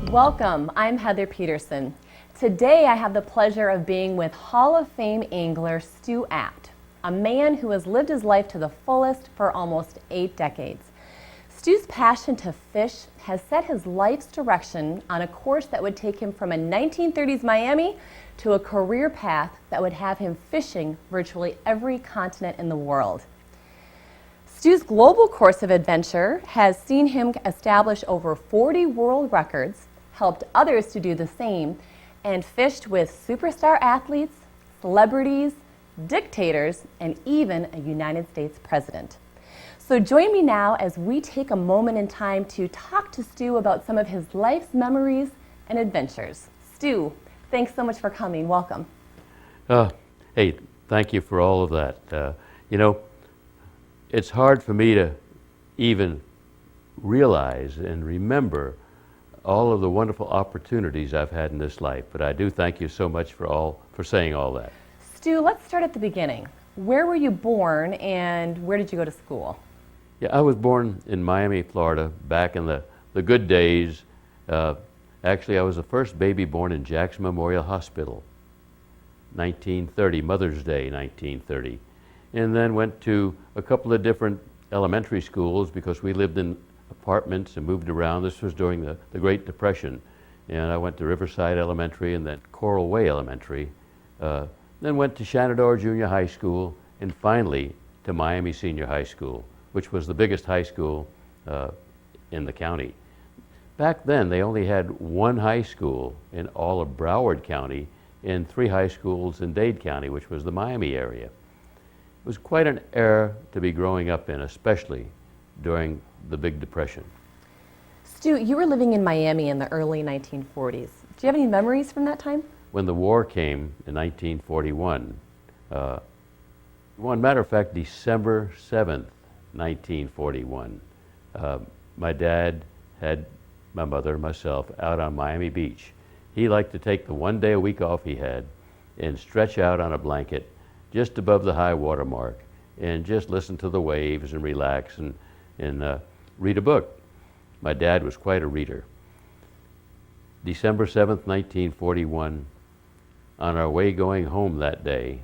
Welcome, I'm Heather Peterson. Today I have the pleasure of being with Hall of Fame angler Stu Apte, a man who has lived his life to the fullest for almost 8 decades. Stu's passion to fish has set his life's direction on a course that would take him from a 1930s Miami to a career path that would have him fishing virtually every continent in the world. Stu's global course of adventure has seen him establish over 40 world records, helped others to do the same, and fished with superstar athletes, celebrities, dictators, and even a United States president. So join me now as we take a moment in time to talk to Stu about some of his life's memories and adventures. Stu, thanks so much for coming. Welcome. Hey, thank you for all of that. It's hard for me to even realize and remember all of the wonderful opportunities I've had in this life, but I do thank you so much for saying all that. Stu, let's start at the beginning. Where were you born and where did you go to school? Yeah, I was born in Miami, Florida, back in the good days. Actually, I was the first baby born in Jackson Memorial Hospital, 1930, Mother's Day, 1930. And then went to a couple of different elementary schools because we lived in apartments and moved around. This was during the Great Depression. And I went to Riverside Elementary and then Coral Way Elementary. Then went to Shenandoah Junior High School and finally to Miami Senior High School, which was the biggest high school in the county. Back then, they only had one high school in all of Broward County and 3 high schools in Dade County, which was the Miami area. It was quite an era to be growing up in, especially during the Big Depression. Stu, you were living in Miami in the early 1940s. Do you have any memories from that time? When the war came in 1941, matter of fact, December 7th, 1941, my dad had my mother and myself out on Miami Beach. He liked to take the one day a week off he had and stretch out on a blanket just above the high water mark and just listen to the waves and relax and read a book. My dad was quite a reader. December 7th, 1941, on our way going home that day,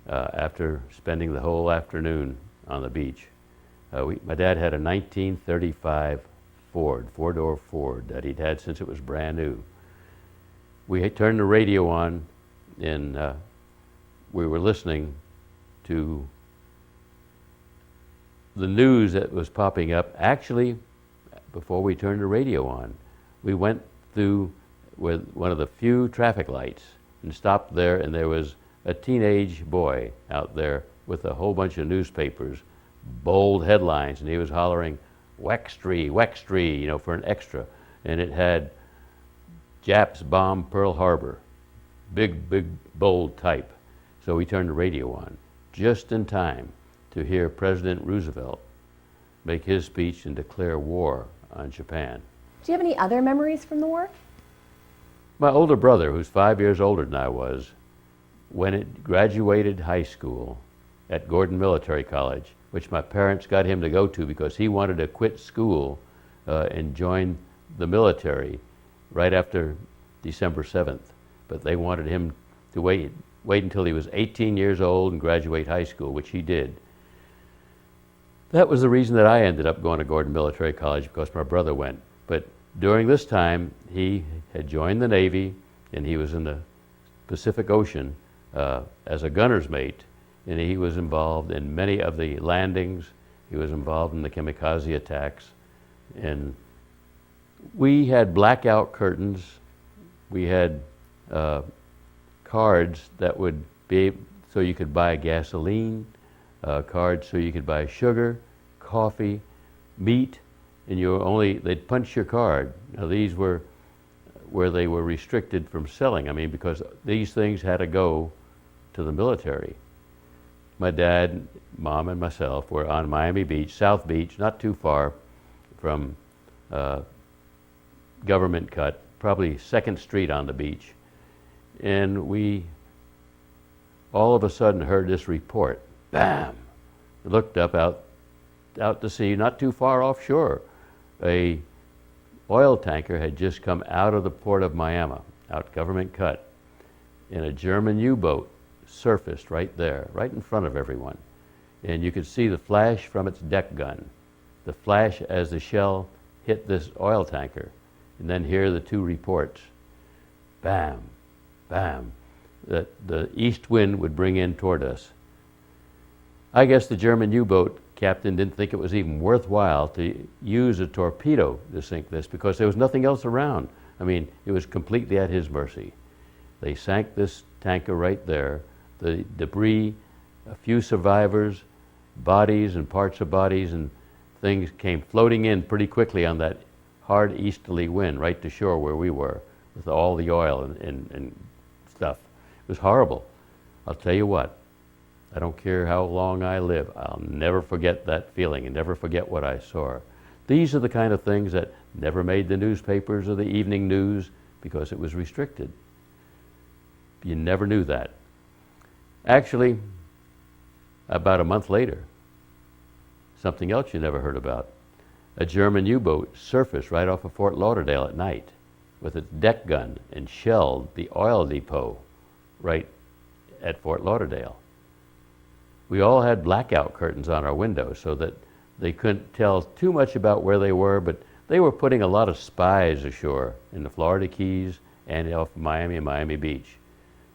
after spending the whole afternoon on the beach, my dad had a 1935 Ford, 4-door Ford that he'd had since it was brand new. We had turned the radio on and we were listening to the news that was popping up. Actually, before we turned the radio on, we went through with one of the few traffic lights and stopped there, and there was a teenage boy out there with a whole bunch of newspapers, bold headlines, and he was hollering, "Wextree, Wextree," for an extra. And it had "Japs bomb Pearl Harbor," big, bold type. So we turned the radio on just in time to hear President Roosevelt make his speech and declare war on Japan. Do you have any other memories from the war? My older brother, who's 5 years older than I was, when it graduated high school at Gordon Military College, which my parents got him to go to because he wanted to quit school and join the military right after December 7th. But they wanted him to wait until he was 18 years old and graduate high school, which he did. That was the reason that I ended up going to Gordon Military College, because my brother went. But during this time, he had joined the Navy and he was in the Pacific Ocean as a gunner's mate, and he was involved in many of the landings. He was involved in the kamikaze attacks. And we had blackout curtains. We had cards that would be so you could buy gasoline, cards so you could buy sugar, coffee, meat, and they'd punch your card. Now these were where they were restricted from selling. I mean, because these things had to go to the military. My dad, mom, and myself were on Miami Beach, South Beach, not too far from Government Cut, probably 2nd Street on the beach. And we all of a sudden heard this report. Bam! Looked up out to sea, not too far offshore. A oil tanker had just come out of the port of Miami, out Government Cut, and a German U-boat surfaced right there, right in front of everyone. And you could see the flash from its deck gun, the flash as the shell hit this oil tanker, and then hear the two reports. Bam, bam. That the east wind would bring in toward us. I guess the German U-boat captain didn't think it was even worthwhile to use a torpedo to sink this because there was nothing else around. I mean, it was completely at his mercy. They sank this tanker right there. The debris, a few survivors, bodies and parts of bodies and things came floating in pretty quickly on that hard easterly wind right to shore where we were with all the oil and stuff. It was horrible. I'll tell you what, I don't care how long I live, I'll never forget that feeling and never forget what I saw. These are the kind of things that never made the newspapers or the evening news because it was restricted. You never knew that. Actually, about a month later, something else you never heard about. A German U-boat surfaced right off of Fort Lauderdale at night with its deck gun and shelled the oil depot right at Fort Lauderdale. We all had blackout curtains on our windows so that they couldn't tell too much about where they were, but they were putting a lot of spies ashore in the Florida Keys and off Miami and Miami Beach.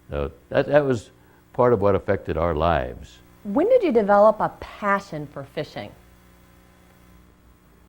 So that was part of what affected our lives. When did you develop a passion for fishing?